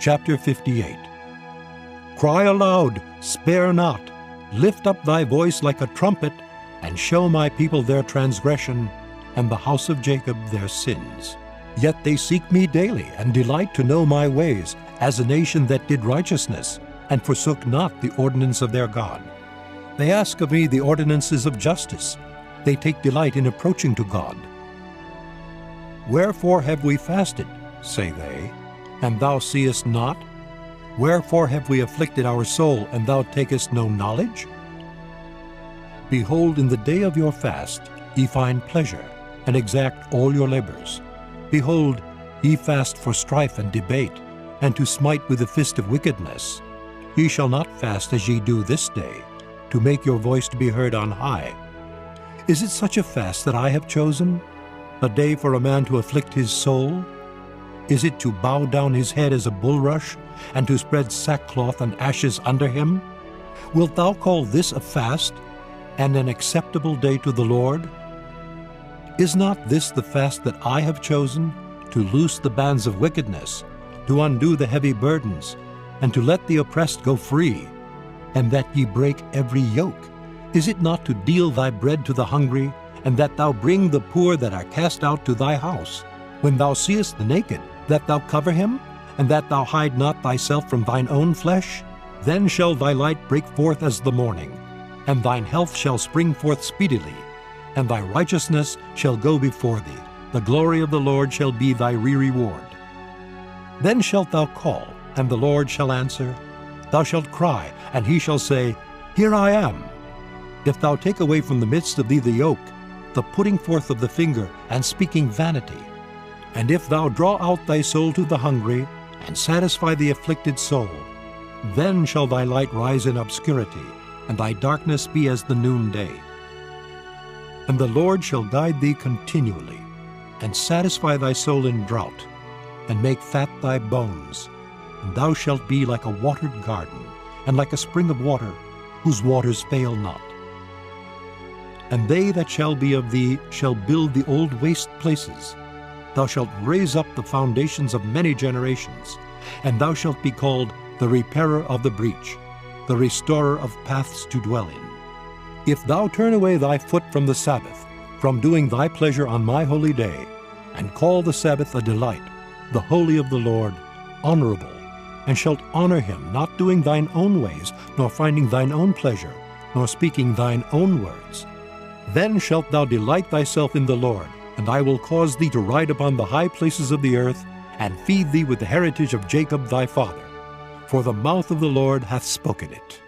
Chapter 58. Cry aloud, spare not, lift up thy voice like a trumpet, and show my people their transgression, and the house of Jacob their sins. Yet they seek me daily, and delight to know my ways, as a nation that did righteousness, and forsook not the ordinance of their God. They ask of me the ordinances of justice. They take delight in approaching to God. Wherefore have we fasted, say they, and thou seest not? Wherefore have we afflicted our soul, and thou takest no knowledge? Behold, in the day of your fast ye find pleasure, and exact all your labors. Behold, ye fast for strife and debate, and to smite with the fist of wickedness. Ye shall not fast as ye do this day, to make your voice to be heard on high. Is it such a fast that I have chosen, a day for a man to afflict his soul? Is it to bow down his head as a bulrush, and to spread sackcloth and ashes under him? Wilt thou call this a fast, and an acceptable day to the Lord? Is not this the fast that I have chosen, to loose the bands of wickedness, to undo the heavy burdens, and to let the oppressed go free, and that ye break every yoke? Is it not to deal thy bread to the hungry, and that thou bring the poor that are cast out to thy house? When thou seest the naked, that thou cover him, and that thou hide not thyself from thine own flesh? Then shall thy light break forth as the morning, and thine health shall spring forth speedily, and thy righteousness shall go before thee. The glory of the Lord shall be thy reward. Then shalt thou call, and the Lord shall answer. Thou shalt cry, and he shall say, Here I am. If thou take away from the midst of thee the yoke, the putting forth of the finger, and speaking vanity, and if thou draw out thy soul to the hungry, and satisfy the afflicted soul, then shall thy light rise in obscurity, and thy darkness be as the noonday. And the Lord shall guide thee continually, and satisfy thy soul in drought, and make fat thy bones. And thou shalt be like a watered garden, and like a spring of water, whose waters fail not. And they that shall be of thee shall build the old waste places. Thou shalt raise up the foundations of many generations, and thou shalt be called the repairer of the breach, the restorer of paths to dwell in. If thou turn away thy foot from the Sabbath, from doing thy pleasure on my holy day, and call the Sabbath a delight, the holy of the Lord, honorable, and shalt honor him, not doing thine own ways, nor finding thine own pleasure, nor speaking thine own words, then shalt thou delight thyself in the Lord, and I will cause thee to ride upon the high places of the earth, and feed thee with the heritage of Jacob thy father. For the mouth of the Lord hath spoken it.